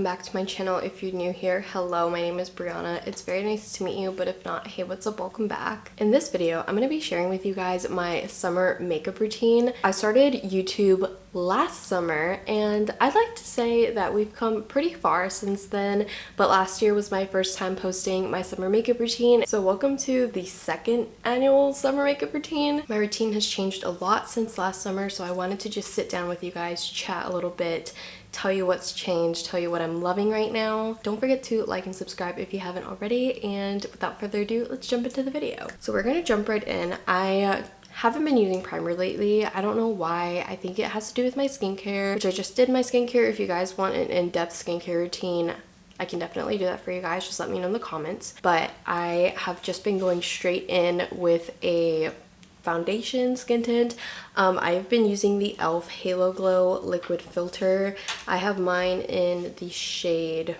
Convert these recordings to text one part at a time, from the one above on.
back to my channel. If you're new here, hello, my name is Brianna. It's very nice to meet you, but if not, hey, what's up, welcome back. In this video, I'm going to be sharing with you guys my summer makeup routine. I started YouTube last summer, and I'd like to say that we've come pretty far since then, but last year was my first time posting my summer makeup routine. So welcome to the second annual summer makeup routine. My routine has changed a lot since last summer, so I wanted to just sit down with you guys, chat a little bit, tell you what's changed, tell you what I'm loving right now. Don't forget to like and subscribe if you haven't already, and without further ado, let's jump into the video. So we're gonna jump right in. I haven't been using primer lately. I don't know why. I think it has to do with my skincare, which I just did my skincare. If you guys want an in-depth skincare routine, I can definitely do that for you guys. Just let me know in the comments. But I have just been going straight in with a foundation skin tint. I've been using the e.l.f. Halo Glow liquid filter. I have mine in shade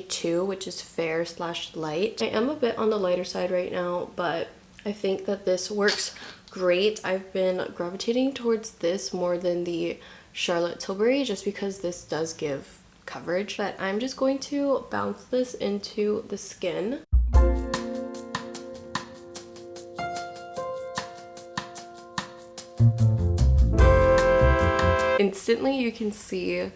2, which is fair / light. I am a bit on the lighter side right now, but I think that this works great. I've been gravitating towards this more than the Charlotte Tilbury just because this does give coverage. But I'm just going to bounce this into the skin. Instantly you can see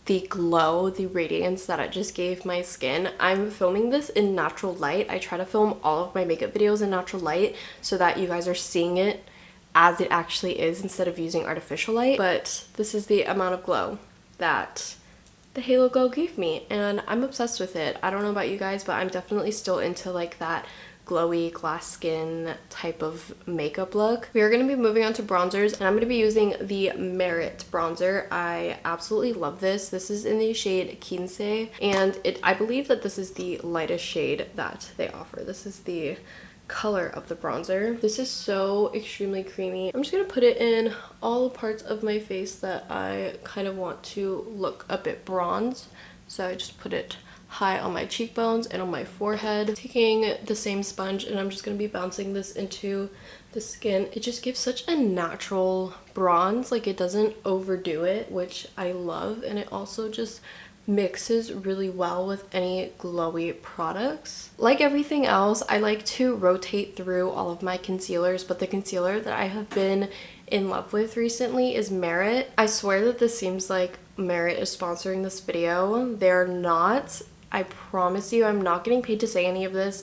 the glow, the radiance that it just gave my skin. I'm filming this in natural light. I try to film all of my makeup videos in natural light so that you guys are seeing it as it actually is instead of using artificial light. But this is the amount of glow that the Halo Glow gave me, and I'm obsessed with it. I don't know about you guys, but I'm definitely still into like that glowy glass skin type of makeup look. We are going to be moving on to bronzers, and I'm going to be using the Merit bronzer. I absolutely love this. This is in the shade Quince, and I believe that this is the lightest shade that they offer. This is the color of the bronzer. This is so extremely creamy. I'm just going to put it in all parts of my face that I kind of want to look a bit bronze. So I just put it high on my cheekbones and on my forehead. Taking the same sponge, and I'm just going to be bouncing this into the skin. It just gives such a natural bronze, like it doesn't overdo it, which I love, and it also just mixes really well with any glowy products. Like everything else, I like to rotate through all of my concealers, but the concealer that I have been in love with recently is Merit. I swear that this seems like Merit is sponsoring this video. They're not. I promise you, I'm not getting paid to say any of this.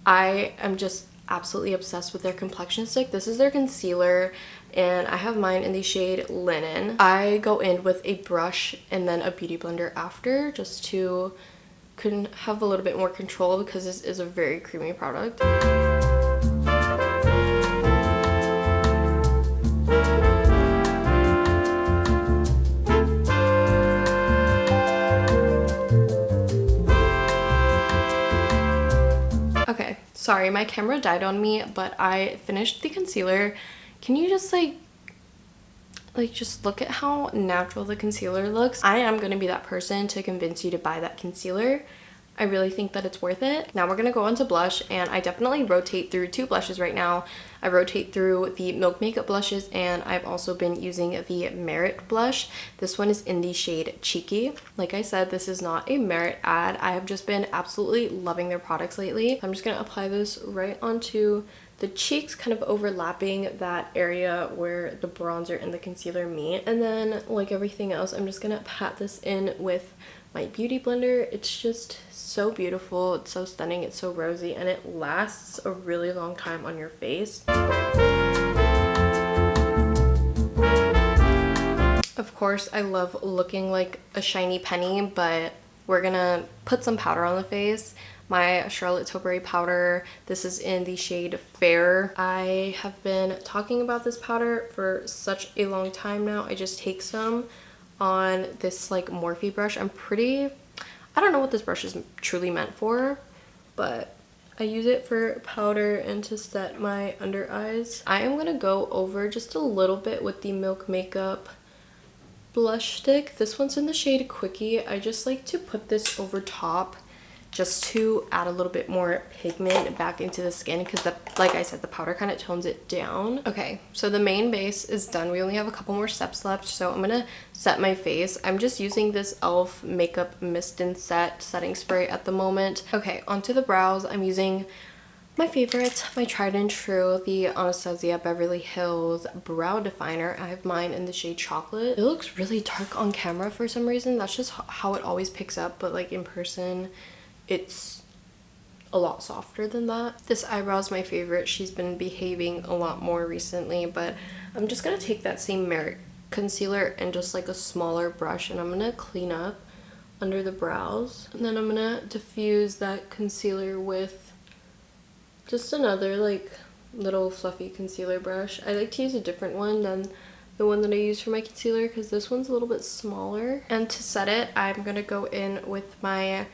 I am just absolutely obsessed with their complexion stick. This is their concealer, and I have mine in the shade Linen. I go in with a brush and then a beauty blender after, just to have a little bit more control because this is a very creamy product. Okay, sorry, my camera died on me, but I finished the concealer. Can you just like just look at how natural the concealer looks? I am going to be that person to convince you to buy that concealer. I really think that it's worth it. Now we're going to go on to blush, and I definitely rotate through two blushes right now. I rotate through the Milk Makeup blushes, and I've also been using the Merit blush. This one is in the shade Cheeky. Like I said, this is not a Merit ad. I have just been absolutely loving their products lately. I'm just going to apply this right onto the cheeks, kind of overlapping that area where the bronzer and the concealer meet. And then, like everything else, I'm just going to pat this in with my beauty blender. It's just so beautiful, it's so stunning, it's so rosy, and it lasts a really long time on your face. Of course, I love looking like a shiny penny, but we're gonna put some powder on the face. My Charlotte Tilbury powder, this is in the shade Fair. I have been talking about this powder for such a long time now. I just take some on this like Morphe brush. I don't know what this brush is truly meant for, but I use it for powder and to set my under eyes. I am going to go over just a little bit with the Milk Makeup blush stick. This one's in the shade Quickie. I just like to put this over top just to add a little bit more pigment back into the skin, because like I said, the powder kind of tones it down. Okay, so the main base is done. We only have a couple more steps left, so I'm gonna set my face. I'm just using this e.l.f. makeup mist and set setting spray at the moment. Okay, onto the brows. I'm using my favorite, my tried and true, the Anastasia Beverly Hills brow definer. I have mine in the shade chocolate. It looks really dark on camera for some reason. That's just how it always picks up, but like in person it's a lot softer than that. This eyebrow is my favorite. She's been behaving a lot more recently, but I'm just gonna take that same Merit concealer and just like a smaller brush, and I'm gonna clean up under the brows, and then I'm gonna diffuse that concealer with just another like little fluffy concealer brush. I like to use a different one than the one that I use for my concealer because this one's a little bit smaller. And to set it, I'm gonna go in with my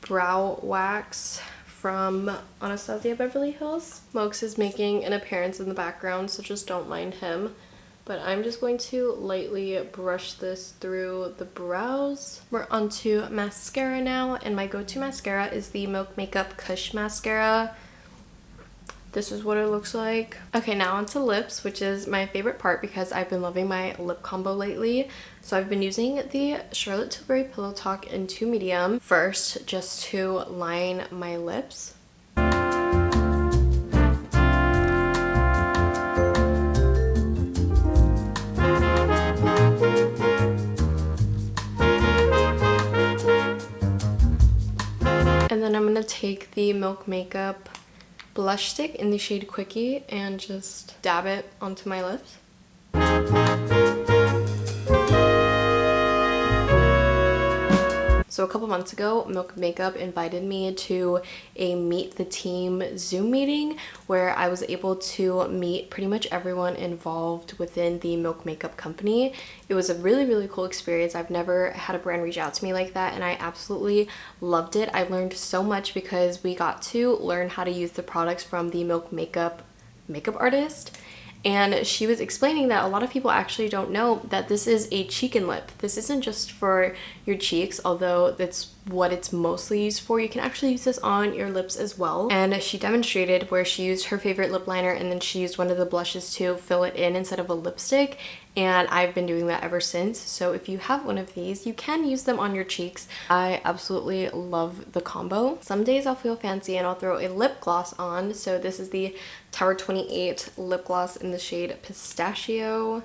brow wax from Anastasia Beverly Hills. Mokes is making an appearance in the background, so just don't mind him. But I'm just going to lightly brush this through the brows. We're onto mascara now, and my go-to mascara is the Milk Makeup Kush mascara. This is what it looks like. Okay, now onto lips, which is my favorite part because I've been loving my lip combo lately. So I've been using the Charlotte Tilbury Pillow Talk in 2 medium first, just to line my lips. And then I'm gonna take the Milk Makeup blush stick in the shade Quickie and just dab it onto my lips. So a couple months ago, Milk Makeup invited me to a Meet the Team Zoom meeting where I was able to meet pretty much everyone involved within the Milk Makeup company. It was a really, really cool experience. I've never had a brand reach out to me like that, and I absolutely loved it. I learned so much because we got to learn how to use the products from the Milk Makeup artist. And she was explaining that a lot of people actually don't know that this is a cheek and lip. This isn't just for your cheeks, although that's what it's mostly used for. You can actually use this on your lips as well. And she demonstrated where she used her favorite lip liner and then she used one of the blushes to fill it in instead of a lipstick. And I've been doing that ever since. So if you have one of these, you can use them on your cheeks. I absolutely love the combo. Some days I'll feel fancy and I'll throw a lip gloss on. So this is the Tower 28 lip gloss in the shade Pistachio.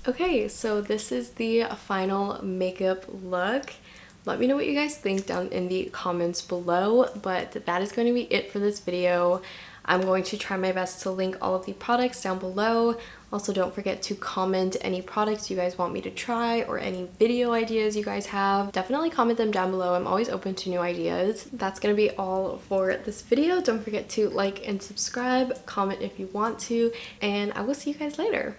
Okay, so this is the final makeup look. Let me know what you guys think down in the comments below, but that is going to be it for this video. I'm going to try my best to link all of the products down below. Also, don't forget to comment any products you guys want me to try or any video ideas you guys have. Definitely comment them down below. I'm always open to new ideas. That's gonna be all for this video. Don't forget to like and subscribe, comment if you want to, and I will see you guys later.